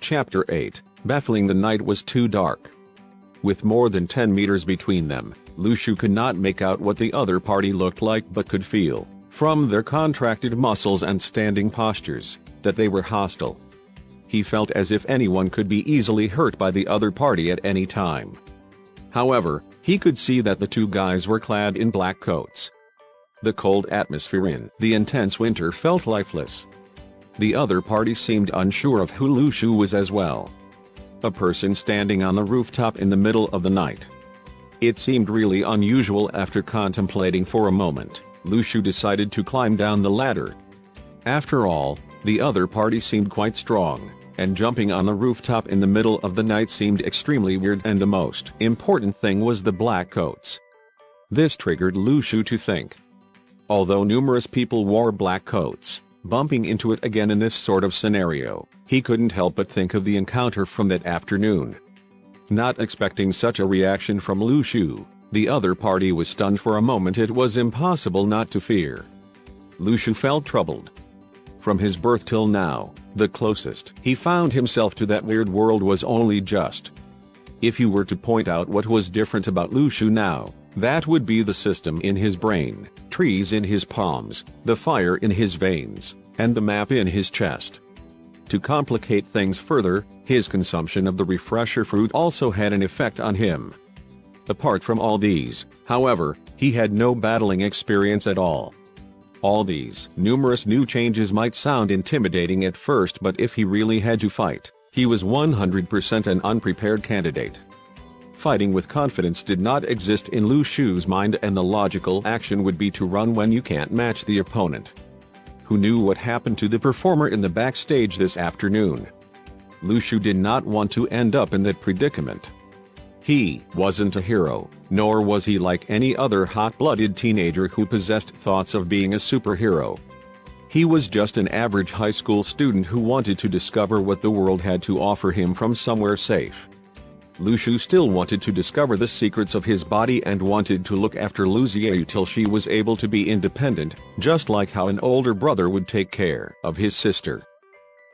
Chapter 8, Baffling. The night was too dark. With more than 10 meters between them, Lu Shu could not make out what the other party looked like but could feel, from their contracted muscles and standing postures, that they were hostile. He felt as if anyone could be easily hurt by the other party at any time. However, he could see that the two guys were clad in black coats. The cold atmosphere in the intense winter felt lifeless. The other party seemed unsure of who Lu Shu was as well. A person standing on the rooftop in the middle of the night. It seemed really unusual. After contemplating for a moment, Lu Shu decided to climb down the ladder. After all, the other party seemed quite strong, and jumping on the rooftop in the middle of the night seemed extremely weird, and the most important thing was the black coats. This triggered Lu Shu to think. Although numerous people wore black coats, bumping into it again in this sort of scenario, he couldn't help but think of the encounter from that afternoon. Not expecting such a reaction from Lu Shu, the other party was stunned for a moment. It was impossible not to fear. Lu Shu felt troubled. From his birth till now, the closest he found himself to that weird world was only just. If you were to point out what was different about Lu Shu now, that would be the system in his brain, trees in his palms, the fire in his veins, and the map in his chest. To complicate things further, his consumption of the refresher fruit also had an effect on him. Apart from all these, however, he had no battling experience at all. All these numerous new changes might sound intimidating at first, but if he really had to fight, he was 100% an unprepared candidate. Fighting with confidence did not exist in Lu Shu's mind, and the logical action would be to run when you can't match the opponent. Who knew what happened to the performer in the backstage this afternoon? Lu Shu did not want to end up in that predicament. He wasn't a hero, nor was he like any other hot-blooded teenager who possessed thoughts of being a superhero. He was just an average high school student who wanted to discover what the world had to offer him from somewhere safe. Lu Shu still wanted to discover the secrets of his body and wanted to look after Lu Xiaoyu till she was able to be independent, just like how an older brother would take care of his sister.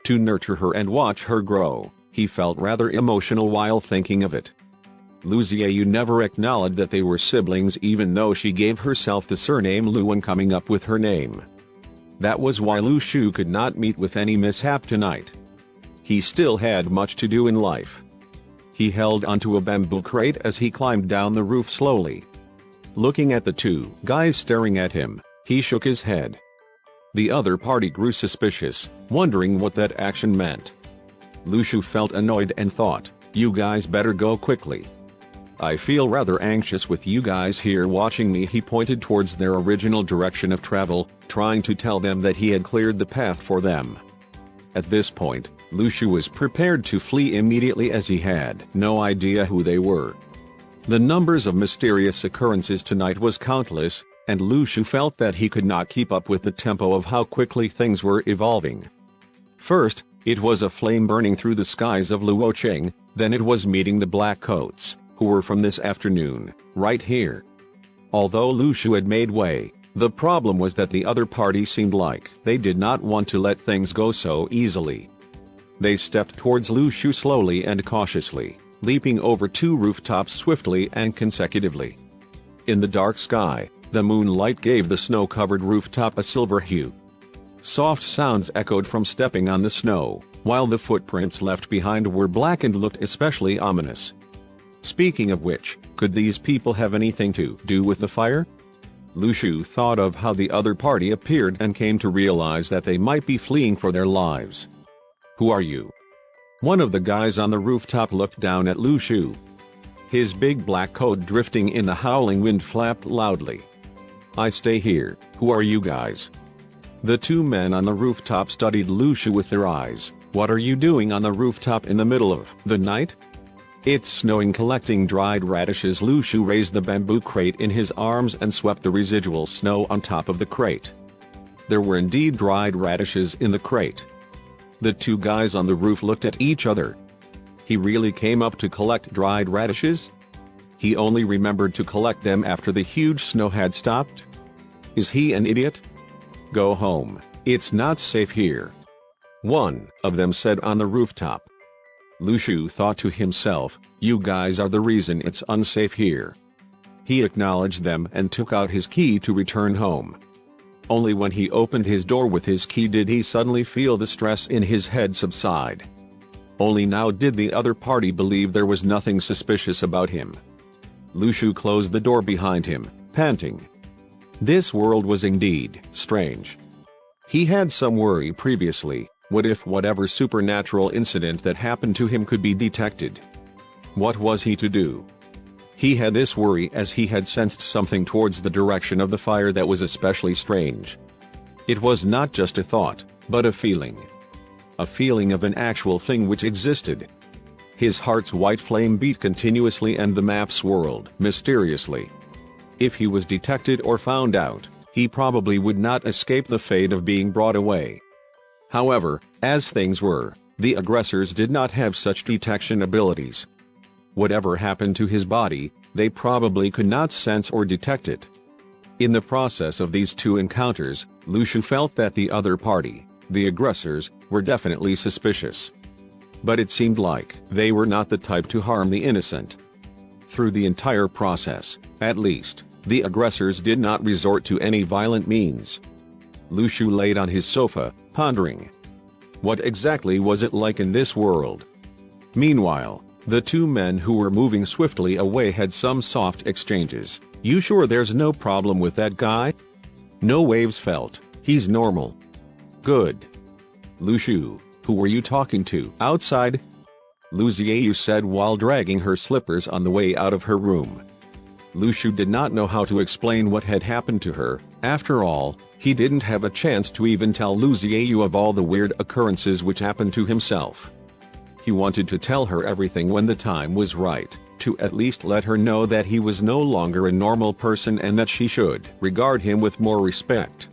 To nurture her and watch her grow, he felt rather emotional while thinking of it. Lu Xiaoyu never acknowledged that they were siblings, even though she gave herself the surname Lu when coming up with her name. That was why Lu Shu could not meet with any mishap tonight. He still had much to do in life. He held onto a bamboo crate as he climbed down the roof slowly. Looking at the two guys staring at him, he shook his head. The other party grew suspicious, wondering what that action meant. Lu Shu felt annoyed and thought, "You guys better go quickly. I feel rather anxious with you guys here watching me." He pointed towards their original direction of travel, trying to tell them that he had cleared the path for them. At this point, Lu Shu was prepared to flee immediately as he had no idea who they were. The numbers of mysterious occurrences tonight was countless, and Lu Shu felt that he could not keep up with the tempo of how quickly things were evolving. First, it was a flame burning through the skies of Luocheng, then it was meeting the black coats, who were from this afternoon, right here. Although Lu Shu had made way, the problem was that the other party seemed like they did not want to let things go so easily. They stepped towards Lu Shu slowly and cautiously, leaping over two rooftops swiftly and consecutively. In the dark sky, the moonlight gave the snow-covered rooftop a silver hue. Soft sounds echoed from stepping on the snow, while the footprints left behind were black and looked especially ominous. Speaking of which, could these people have anything to do with the fire? Lu Shu thought of how the other party appeared and came to realize that they might be fleeing for their lives. "Who are you?" One of the guys on the rooftop looked down at Lu Shu. His big black coat drifting in the howling wind flapped loudly. "I stay here, who are you guys?" The two men on the rooftop studied Lu Shu with their eyes. "What are you doing on the rooftop in the middle of the night?" "It's snowing." Collecting dried radishes, Lu Shu raised the bamboo crate in his arms and swept the residual snow on top of the crate. There were indeed dried radishes in the crate. The two guys on the roof looked at each other. He really came up to collect dried radishes? He only remembered to collect them after the huge snow had stopped? Is he an idiot? "Go home, it's not safe here," one of them said on the rooftop. Lu Shu thought to himself, "You guys are the reason it's unsafe here." He acknowledged them and took out his key to return home. Only when he opened his door with his key did he suddenly feel the stress in his head subside. Only now did the other party believe there was nothing suspicious about him. Lu Shu closed the door behind him, panting. This world was indeed strange. He had some worry previously. What if whatever supernatural incident that happened to him could be detected? What was he to do? He had this worry as he had sensed something towards the direction of the fire that was especially strange. It was not just a thought, but a feeling. A feeling of an actual thing which existed. His heart's white flame beat continuously and the map swirled mysteriously. If he was detected or found out, he probably would not escape the fate of being brought away. However, as things were, the aggressors did not have such detection abilities. Whatever happened to his body, they probably could not sense or detect it. In the process of these two encounters, Lu Shu felt that the other party, the aggressors, were definitely suspicious. But it seemed like they were not the type to harm the innocent. Through the entire process, at least, the aggressors did not resort to any violent means. Lu Shu laid on his sofa, pondering. What exactly was it like in this world? Meanwhile, the two men who were moving swiftly away had some soft exchanges. "You sure there's no problem with that guy?" "No waves felt, he's normal." "Good." "Lu Shu, who were you talking to outside?" Lu Xiaoyu said while dragging her slippers on the way out of her room. Lu Shu did not know how to explain what had happened to her. After all, he didn't have a chance to even tell Lu Xiaoyu of all the weird occurrences which happened to himself. He wanted to tell her everything when the time was right, to at least let her know that he was no longer a normal person and that she should regard him with more respect.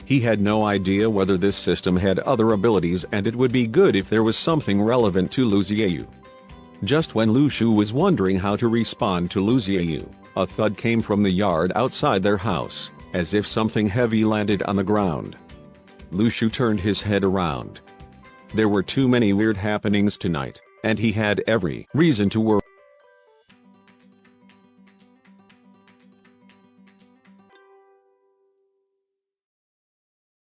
He had no idea whether this system had other abilities, and it would be good if there was something relevant to Lu Xiaoyu. Just when Lu Shu was wondering how to respond to Lu Xiaoyu, a thud came from the yard outside their house, as if something heavy landed on the ground. Lu Shu turned his head around. There were too many weird happenings tonight, and he had every reason to worry.